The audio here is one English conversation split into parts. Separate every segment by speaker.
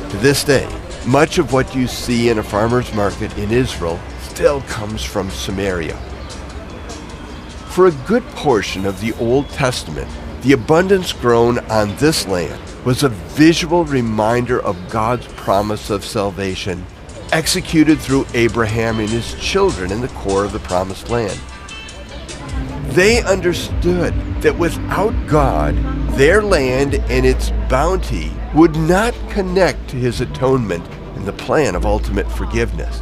Speaker 1: To this day, much of what you see in a farmer's market in Israel still comes from Samaria. For a good portion of the Old Testament, the abundance grown on this land was a visual reminder of God's promise of salvation, executed through Abraham and his children in the core of the promised land. They understood that without God, their land and its bounty would not connect to his atonement and the plan of ultimate forgiveness.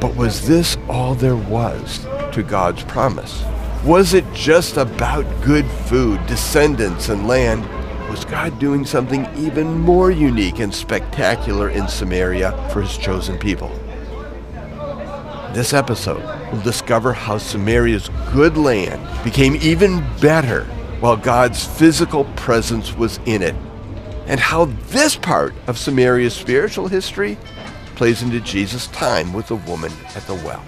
Speaker 1: But was this all there was to God's promise? Was it just about good food, descendants, and land? Was God doing something even more unique and spectacular in Samaria for his chosen people? This episode will discover how Samaria's good land became even better while God's physical presence was in it, and how this part of Samaria's spiritual history plays into Jesus' time with the woman at the well.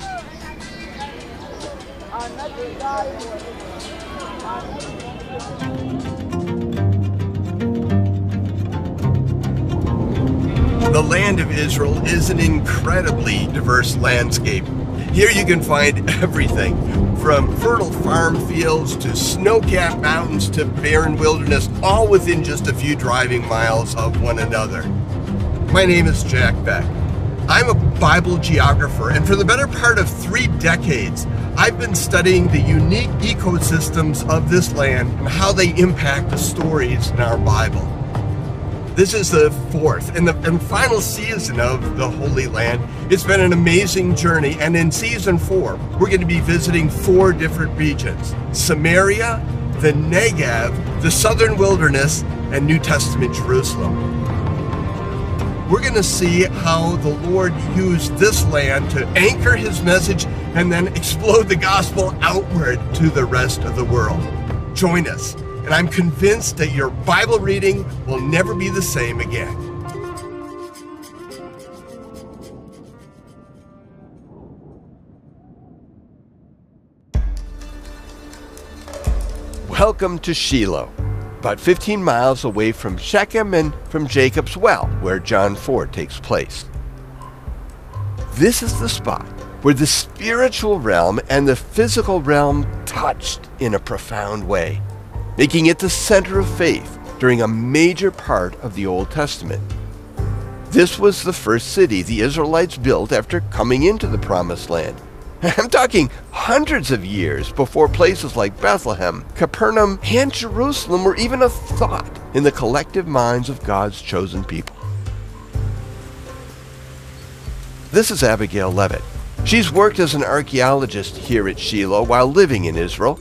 Speaker 1: The land of Israel is an incredibly diverse landscape. Here you can find everything from fertile farm fields to snow-capped mountains to barren wilderness, all within just a few driving miles of one another. My name is Jack Beck. I'm a Bible geographer, and for the better part of 3 decades, I've been studying the unique ecosystems of this land and how they impact the stories in our Bible. This is the 4th and final season of the Holy Land. It's been an amazing journey, and in season 4, we're going to be visiting 4 different regions: Samaria, the Negev, the southern wilderness, and New Testament Jerusalem. We're going to see how the Lord used this land to anchor his message and then explode the gospel outward to the rest of the world. Join us, and I'm convinced that your Bible reading will never be the same again. Welcome to Shiloh, about 15 miles away from Shechem and from Jacob's well, where John 4 takes place. This is the spot where the spiritual realm and the physical realm touched in a profound way, making it the center of faith during a major part of the Old Testament. This was the first city the Israelites built after coming into the Promised Land. I'm talking hundreds of years before places like Bethlehem, Capernaum, and Jerusalem were even a thought in the collective minds of God's chosen people. This is Abigail Levitt. She's worked as an archaeologist here at Shiloh while living in Israel.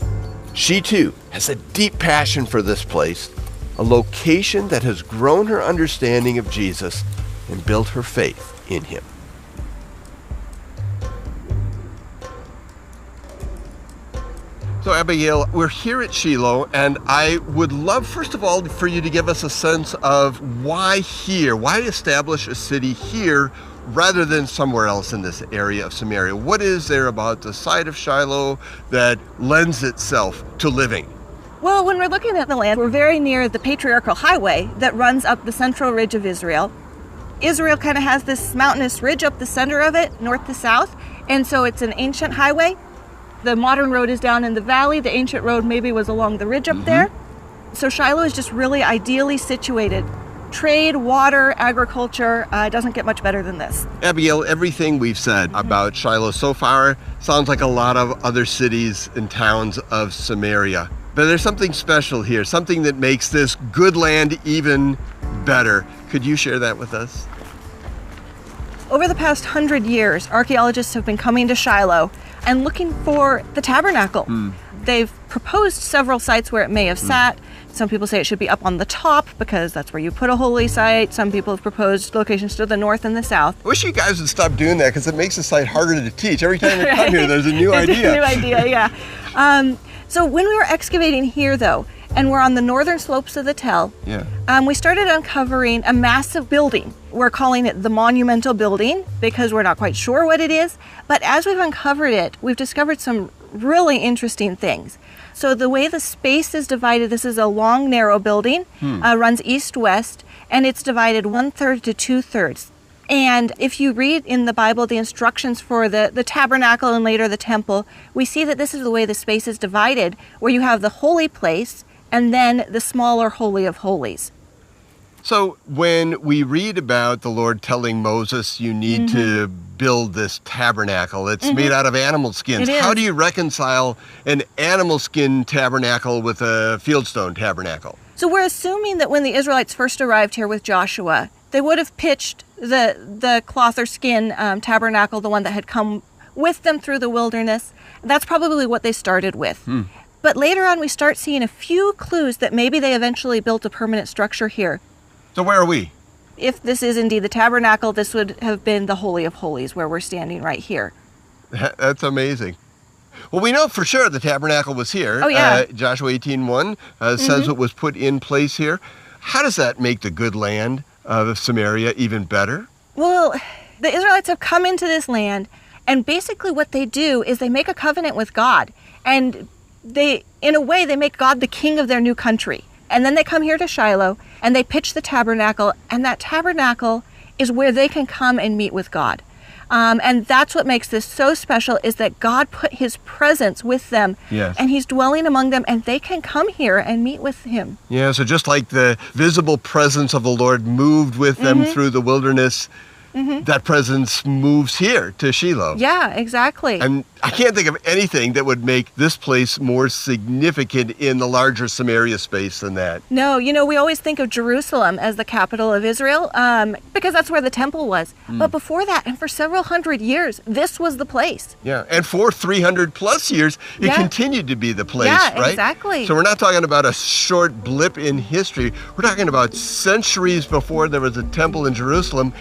Speaker 1: She too has a deep passion for this place, a location that has grown her understanding of Jesus and built her faith in him. So Abigail, we're here at Shiloh, and I would love, first of all, for you to give us a sense of why here, why establish a city here rather than somewhere else in this area of Samaria. What is there about the site of Shiloh that lends itself to living?
Speaker 2: Well, when we're looking at the land, we're very near the patriarchal highway that runs up the central ridge of Israel. Israel kind of has this mountainous ridge up the center of it, north to south, and so it's an ancient highway. The modern road is down in the valley. The ancient road maybe was along the ridge up there. So Shiloh is just really ideally situated. Trade, water, agriculture, it doesn't get much better than this.
Speaker 1: Abigail, everything we've said about Shiloh so far sounds like a lot of other cities and towns of Samaria. But there's something special here, something that makes this good land even better. Could you share that with us?
Speaker 2: Over the past 100 years, archaeologists have been coming to Shiloh and looking for the tabernacle. They've proposed several sites where it may have sat. Some people say it should be up on the top because that's where you put a holy site. Some people have proposed locations to the north and the south.
Speaker 1: I wish you guys would stop doing that because it makes the site harder to teach. Every time we come here, there's a new idea.
Speaker 2: A new idea, yeah. So when we were excavating here, though, and we're on the northern slopes of the Tell, we started uncovering a massive building. We're calling it the Monumental Building because we're not quite sure what it is. But as we've uncovered it, we've discovered some really interesting things. So the way the space is divided, this is a long, narrow building, runs east-west, and it's divided 1/3 to 2/3. And if you read in the Bible the instructions for the tabernacle and later the temple, we see that this is the way the space is divided, where you have the holy place and then the smaller Holy of Holies.
Speaker 1: So when we read about the Lord telling Moses, you need to build this tabernacle, it's made out of animal skins.
Speaker 2: It is.
Speaker 1: How do you reconcile an animal skin tabernacle with a fieldstone tabernacle?
Speaker 2: So we're assuming that when the Israelites first arrived here with Joshua, they would have pitched the cloth or skin tabernacle, the one that had come with them through the wilderness. That's probably what they started with. But later on, we start seeing a few clues that maybe they eventually built a permanent structure here.
Speaker 1: So where are we?
Speaker 2: If this is indeed the tabernacle, this would have been the Holy of Holies, where we're standing right here.
Speaker 1: That's amazing. Well, we know for sure the tabernacle was here.
Speaker 2: Oh, yeah.
Speaker 1: Joshua 18:1 says it was put in place here. How does that make the good land of Samaria even better?
Speaker 2: Well, the Israelites have come into this land, and basically what they do is they make a covenant with God. And they, in a way, they make God the king of their new country. And then they come here to Shiloh, and they pitch the tabernacle, and that tabernacle is where they can come and meet with God. And that's what makes this so special, is that God put his presence with them, and he's dwelling among them, and they can come here and meet with him.
Speaker 1: Yeah, so just like the visible presence of the Lord moved with them through the wilderness, that presence moves here to Shiloh.
Speaker 2: Yeah, exactly.
Speaker 1: And I can't think of anything that would make this place more significant in the larger Samaria space than that.
Speaker 2: No, we always think of Jerusalem as the capital of Israel, because that's where the temple was. But before that, and for several hundred years, this was the place.
Speaker 1: Yeah, and for 300 plus years, it continued to be the place,
Speaker 2: right?
Speaker 1: Yeah,
Speaker 2: exactly.
Speaker 1: So we're not talking about a short blip in history. We're talking about centuries before there was a temple in Jerusalem.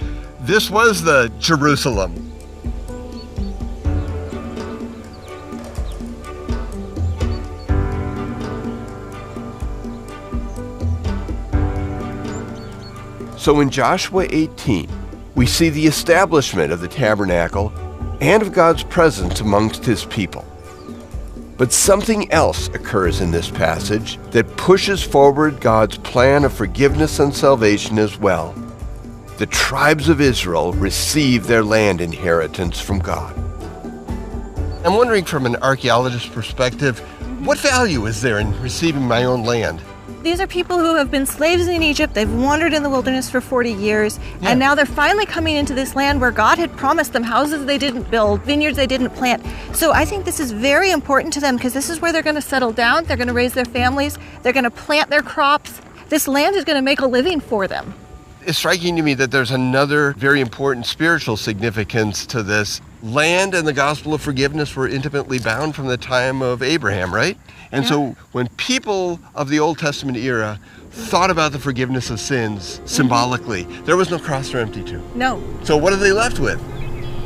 Speaker 1: This was the Jerusalem. So in Joshua 18, we see the establishment of the tabernacle and of God's presence amongst his people. But something else occurs in this passage that pushes forward God's plan of forgiveness and salvation as well. The tribes of Israel receive their land inheritance from God. I'm wondering, from an archaeologist's perspective, what value is there in receiving my own land?
Speaker 2: These are people who have been slaves in Egypt. They've wandered in the wilderness for 40 years, and now they're finally coming into this land where God had promised them houses they didn't build, vineyards they didn't plant. So I think this is very important to them, because this is where they're going to settle down, they're going to raise their families, they're going to plant their crops. This land is going to make a living for them.
Speaker 1: It's striking to me that there's another very important spiritual significance to this. Land and the gospel of forgiveness were intimately bound from the time of Abraham, right? And so when people of the Old Testament era thought about the forgiveness of sins symbolically, there was no cross they're empty to.
Speaker 2: No.
Speaker 1: So what are they left with?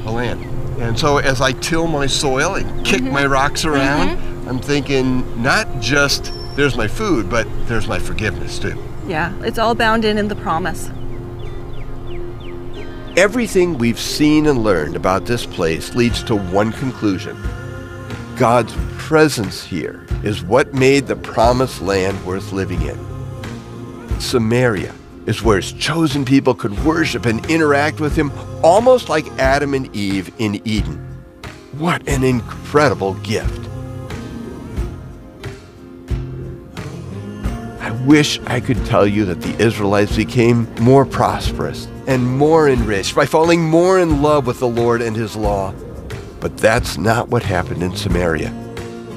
Speaker 1: A land. And so as I till my soil and kick my rocks around, I'm thinking not just there's my food, but there's my forgiveness too.
Speaker 2: Yeah, it's all bound in the promise.
Speaker 1: Everything we've seen and learned about this place leads to one conclusion. God's presence here is what made the promised land worth living in. Samaria is where his chosen people could worship and interact with him, almost like Adam and Eve in Eden. What an incredible gift. I wish I could tell you that the Israelites became more prosperous and more enriched by falling more in love with the Lord and his law. But that's not what happened in Samaria.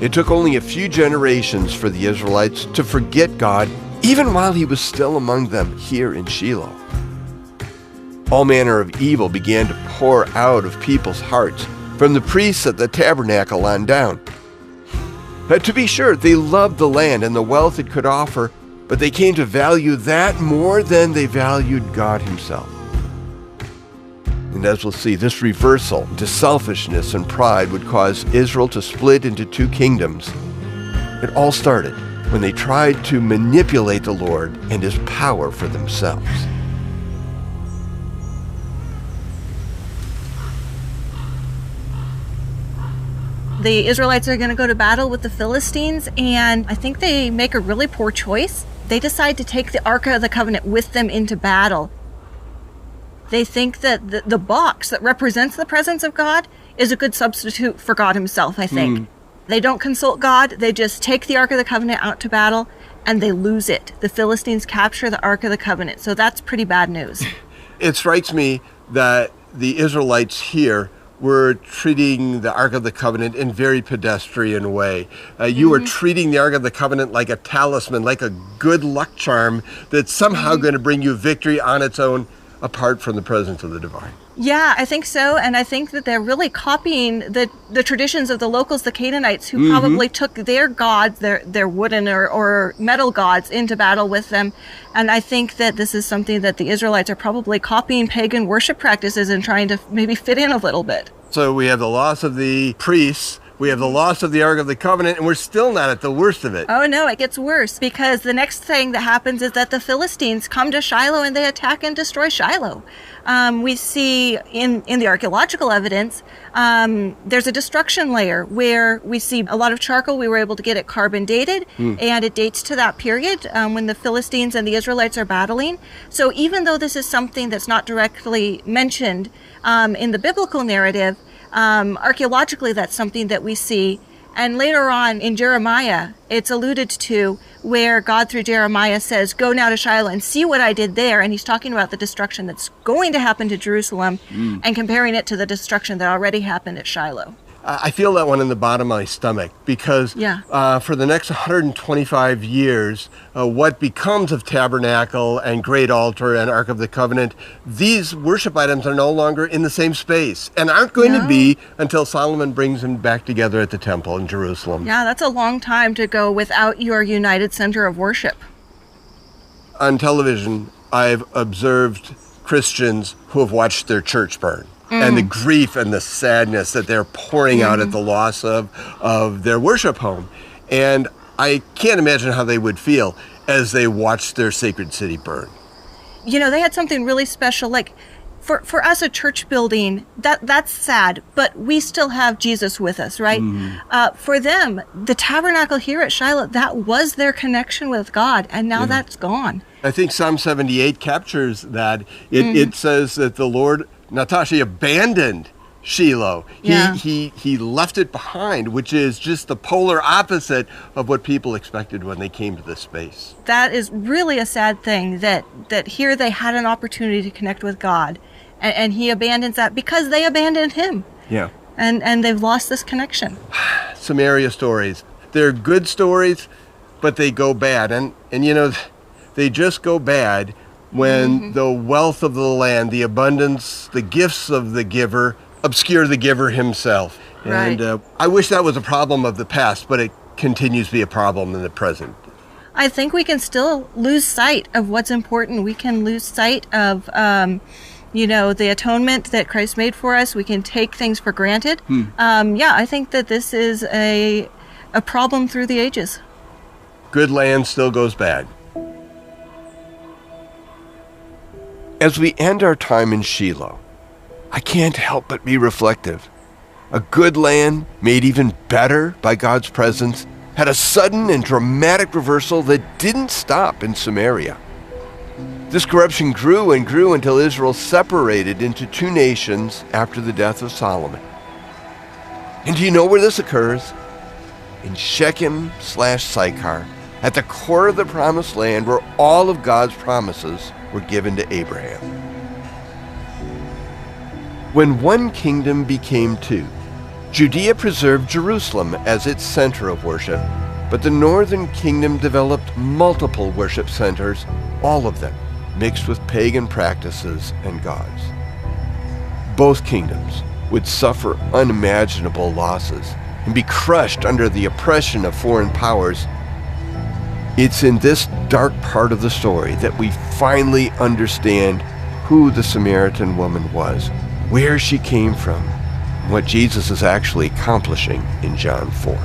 Speaker 1: It took only a few generations for the Israelites to forget God, even while he was still among them here in Shiloh. All manner of evil began to pour out of people's hearts, from the priests at the tabernacle on down. But to be sure, they loved the land and the wealth it could offer, but they came to value that more than they valued God himself. And as we'll see, this reversal to selfishness and pride would cause Israel to split into two kingdoms. It all started when they tried to manipulate the Lord and his power for themselves.
Speaker 2: the Israelites are going to go to battle with the Philistines, and I think they make a really poor choice. They decide to take the Ark of the Covenant with them into battle. They think that the box that represents the presence of God is a good substitute for God himself, I think. They don't consult God. They just take the Ark of the Covenant out to battle, and they lose it. The Philistines capture the Ark of the Covenant, so that's pretty bad news.
Speaker 1: It strikes me that the Israelites here were treating the Ark of the Covenant in a very pedestrian way. You were treating the Ark of the Covenant like a talisman, like a good luck charm that's somehow going to bring you victory on its own, apart from the presence of the divine.
Speaker 2: Yeah, I think so. And I think that they're really copying the traditions of the locals, the Canaanites, who probably took their gods, their wooden or metal gods, into battle with them. And I think that this is something that the Israelites are probably copying pagan worship practices and trying to maybe fit in a little bit.
Speaker 1: So we have the loss of the priests, we have the loss of the Ark of the Covenant, and we're still not at the worst of it.
Speaker 2: Oh no, it gets worse, because the next thing that happens is that the Philistines come to Shiloh and they attack and destroy Shiloh. We see in the archaeological evidence, there's a destruction layer where we see a lot of charcoal. We were able to get it carbon dated, and it dates to that period when the Philistines and the Israelites are battling. So even though this is something that's not directly mentioned in the biblical narrative, archaeologically that's something that we see. And later on in Jeremiah, it's alluded to where God through Jeremiah says, go now to Shiloh and see what I did there. And he's talking about the destruction that's going to happen to Jerusalem and comparing it to the destruction that already happened at Shiloh.
Speaker 1: I feel that one in the bottom of my stomach because for the next 125 years, what becomes of tabernacle and great altar and Ark of the Covenant, these worship items are no longer in the same space and aren't going to be until Solomon brings them back together at the temple in Jerusalem.
Speaker 2: Yeah, that's a long time to go without your united center of worship.
Speaker 1: On television, I've observed Christians who have watched their church burn. And the grief and the sadness that they're pouring out at the loss of their worship home. And I can't imagine how they would feel as they watched their sacred city burn.
Speaker 2: You know, they had something really special. Like, for us, a church building, that's sad, but we still have Jesus with us, right? For them, the tabernacle here at Shiloh, that was their connection with God, and now that's gone.
Speaker 1: I think Psalm 78 captures that. It says that the Lord, Natasha, abandoned Shiloh. He left it behind, which is just the polar opposite of what people expected when they came to this space.
Speaker 2: That is really a sad thing, that here they had an opportunity to connect with God, and he abandons that because they abandoned him. Yeah. And they've lost this connection.
Speaker 1: Samaria stories. They're good stories, but they go bad. And you know, they just go bad when the wealth of the land, the abundance, the gifts of the giver obscure the giver himself.
Speaker 2: Right.
Speaker 1: And I wish that was a problem of the past, but it continues to be a problem in the present.
Speaker 2: I think we can still lose sight of what's important. We can lose sight of, the atonement that Christ made for us. We can take things for granted. I think that this is a problem through the ages.
Speaker 1: Good land still goes bad. As we end our time in Shiloh, I can't help but be reflective. A good land, made even better by God's presence, had a sudden and dramatic reversal that didn't stop in Samaria. This corruption grew and grew until Israel separated into two nations after the death of Solomon. And do you know where this occurs? In Shechem/Sychar, at the core of the promised land where all of God's promises were given to Abraham. When one kingdom became two, Judea preserved Jerusalem as its center of worship, but the northern kingdom developed multiple worship centers, all of them mixed with pagan practices and gods. Both kingdoms would suffer unimaginable losses and be crushed under the oppression of foreign powers. It's in this dark part of the story that we finally understand who the Samaritan woman was, where she came from, and what Jesus is actually accomplishing in John 4.